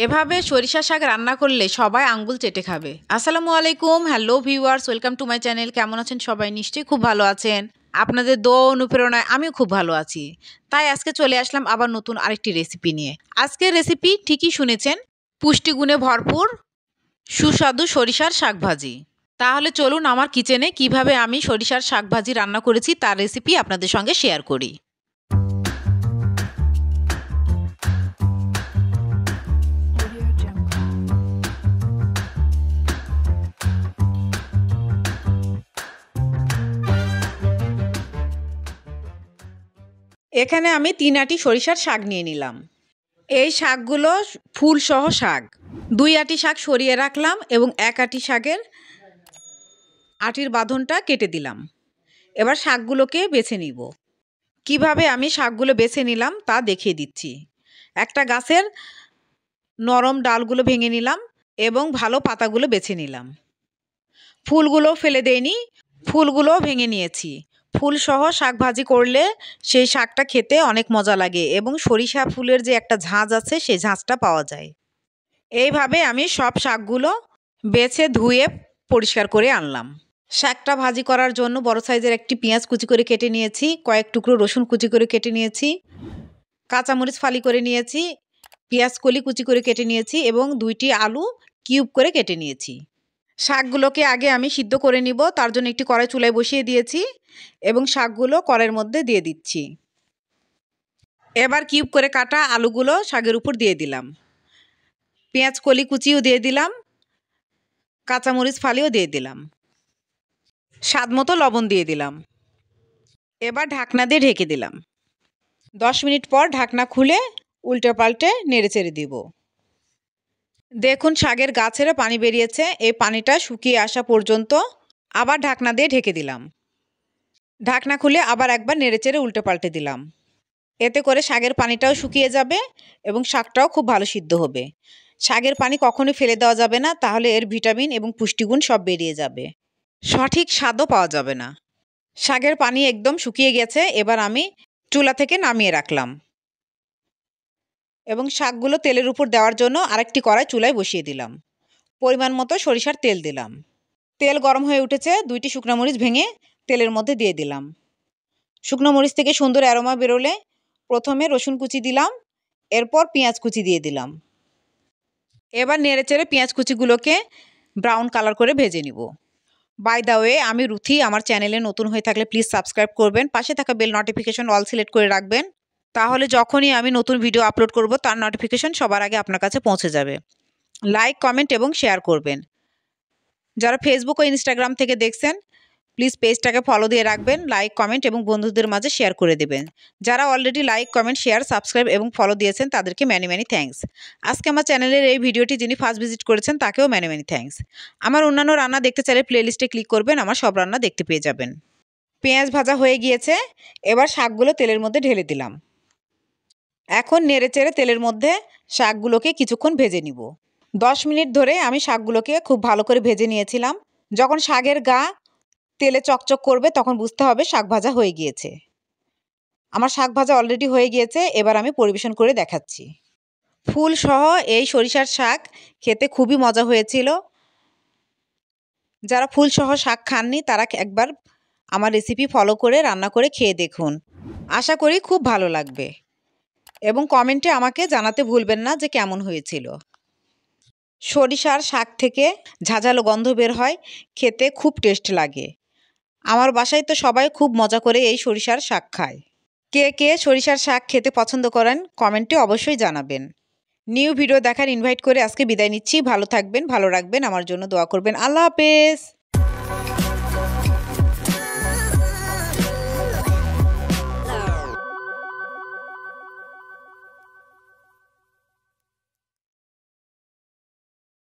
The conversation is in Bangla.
এভাবে সরিষা শাক রান্না করলে সবাই আঙ্গুল চেটে খাবে। আসসালামু আলাইকুম, hello viewers, welcome to my channel. কেমন আছেন সবাই? নিশ্চয়ই খুব ভালো আছেন। আপনাদের দোয়া অনুপ্রেরণায় আমিও খুব ভালো আছি। তাই আজকে চলে আসলাম আবার নতুন আরেকটি রেসিপি নিয়ে। আজকের রেসিপি ঠিকই শুনেছেন, পুষ্টিগুণে ভরপুর সুস্বাদু সরিষার শাক ভাজি। তাহলে চলুন আমার কিচেনে কিভাবে আমি সরিষার শাক ভাজি রান্না করেছি তার রেসিপি আপনাদের সঙ্গে শেয়ার করি। এখানে আমি ৩ আঁটি সরিষার শাক নিয়ে নিলাম। এই শাকগুলো ফুলসহ শাক। ২ আঁটি শাক সরিয়ে রাখলাম এবং ১ আঁটি শাকের আঁটির বাঁধনটা কেটে দিলাম। এবার শাকগুলোকে বেছে নিব। কিভাবে আমি শাকগুলো বেছে নিলাম তা দেখিয়ে দিচ্ছি। একটা গাছের নরম ডালগুলো ভেঙে নিলাম এবং ভালো পাতাগুলো বেছে নিলাম। ফুলগুলো ফেলে দেইনি, ফুলগুলোও ভেঙে নিয়েছি। ফুলসহ শাক ভাজি করলে সেই শাকটা খেতে অনেক মজা লাগে এবং সরিষা ফুলের যে একটা ঝাঁঝ আছে সেই ঝাঁঝটা পাওয়া যায়। এইভাবে আমি সব শাকগুলো বেছে ধুয়ে পরিষ্কার করে আনলাম। শাকটা ভাজি করার জন্য বড় সাইজের একটি পেঁয়াজ কুচি করে কেটে নিয়েছি, কয়েক টুকরো রসুন কুচি করে কেটে নিয়েছি, কাঁচামরিচ ফালি করে নিয়েছি, পেঁয়াজ কলি কুচি করে কেটে নিয়েছি এবং ২টি আলু কিউব করে কেটে নিয়েছি। শাকগুলোকে আগে আমি সিদ্ধ করে নিব, তার জন্য একটি কড়াই চুলায় বসিয়ে দিয়েছি এবং শাকগুলো কড়াইয়ের মধ্যে দিয়ে দিচ্ছি। এবার কিউব করে কাটা আলুগুলো শাকের উপর দিয়ে দিলাম। পেঁয়াজ কলি কুচিও দিয়ে দিলাম, কাঁচামরিচ ফালিও দিয়ে দিলাম, স্বাদ মতো লবণ দিয়ে দিলাম। এবার ঢাকনা দিয়ে ঢেকে দিলাম। ১০ মিনিট পর ঢাকনা খুলে উল্টে পাল্টে নেড়ে চেড়ে দিব। দেখুন শাকের গা ছেড়ে পানি বেরিয়েছে, এই পানিটা শুকিয়ে আসা পর্যন্ত আবার ঢাকনা দিয়ে ঢেকে দিলাম। ঢাকনা খুলে আবার একবার নেড়ে চেড়ে উল্টে পাল্টে দিলাম। এতে করে শাকের পানিটাও শুকিয়ে যাবে এবং শাকটাও খুব ভালো সিদ্ধ হবে। শাকের পানি কখনোই ফেলে দেওয়া যাবে না, তাহলে এর ভিটামিন এবং পুষ্টিগুণ সব বেরিয়ে যাবে, সঠিক স্বাদও পাওয়া যাবে না। শাকের পানি একদম শুকিয়ে গেছে, এবার আমি চুলা থেকে নামিয়ে রাখলাম এবং শাকগুলো তেলের উপর দেওয়ার জন্য আরেকটি কড়াই চুলায় বসিয়ে দিলাম। পরিমাণ মতো সরিষার তেল দিলাম। তেল গরম হয়ে উঠেছে, ২টি শুকনো মরিচ ভেঙে তেলের মধ্যে দিয়ে দিলাম। শুকনো মরিচ থেকে সুন্দর অ্যারোমা বেরোলে প্রথমে রসুন কুচি দিলাম, এরপর পেঁয়াজ কুচি দিয়ে দিলাম। এবার নেড়েচেড়ে পেঁয়াজ কুচিগুলোকে ব্রাউন কালার করে ভেজে নিব। বাই দ্য ওয়ে, আমি রুথি। আমার চ্যানেলে নতুন হয়ে থাকলে প্লিজ সাবস্ক্রাইব করবেন, পাশে থাকা বেল নোটিফিকেশন অল সিলেক্ট করে রাখবেন, তাহলে যখনই আমি নতুন ভিডিও আপলোড করব তার নোটিফিকেশন সবার আগে আপনার কাছে পৌঁছে যাবে। লাইক, কমেন্ট এবং শেয়ার করবেন। যারা ফেসবুক ও ইনস্টাগ্রাম থেকে দেখছেন প্লিজ পেজটাকে ফলো দিয়ে রাখবেন, লাইক, কমেন্ট এবং বন্ধুদের মাঝে শেয়ার করে দেবেন। যারা already like, comment, share, subscribe এবং ফলো দিয়েছেন তাদেরকে ম্যানি ম্যানি থ্যাঙ্কস। আজকে আমার চ্যানেলের এই ভিডিওটি যিনি ফার্স্ট ভিজিট করেছেন তাকেও ম্যানি ম্যানি থ্যাঙ্কস। আমার অন্যান্য রান্না দেখতে চাইলে প্লেলিস্টে ক্লিক করবেন, আমার সব রান্না দেখতে পেয়ে যাবেন। পেঁয়াজ ভাজা হয়ে গিয়েছে, এবার শাকগুলো তেলের মধ্যে ঢেলে দিলাম। এখন নেড়েচেড়ে তেলের মধ্যে শাকগুলোকে কিছুক্ষণ ভেজে নিব। ১০ মিনিট ধরে আমি শাকগুলোকে খুব ভালো করে ভেজে নিয়েছিলাম। যখন শাকের গা তেলে চকচক করবে তখন বুঝতে হবে শাক ভাজা হয়ে গিয়েছে। আমার শাক ভাজা অলরেডি হয়ে গিয়েছে, এবার আমি পরিবেশন করে দেখাচ্ছি। ফুলসহ এই সরিষার শাক খেতে খুবই মজা হয়েছিল। যারা ফুলসহ শাক খাননি তারা একবার আমার রেসিপি ফলো করে রান্না করে খেয়ে দেখুন, আশা করি খুব ভালো লাগবে এবং কমেন্টে আমাকে জানাতে ভুলবেন না যে কেমন হয়েছিল। সরিষার শাক থেকে ঝাঁঝালো গন্ধ বের হয়, খেতে খুব টেস্ট লাগে। আমার বাসায় তো সবাই খুব মজা করে এই সরিষার শাক খায়। কে কে সরিষার শাক খেতে পছন্দ করেন কমেন্টে অবশ্যই জানাবেন। নিউ ভিডিও দেখার ইনভাইট করে আজকে বিদায় নিচ্ছি। ভালো থাকবেন, ভালো রাখবেন, আমার জন্য দোয়া করবেন। আল্লাহ হাফেজ।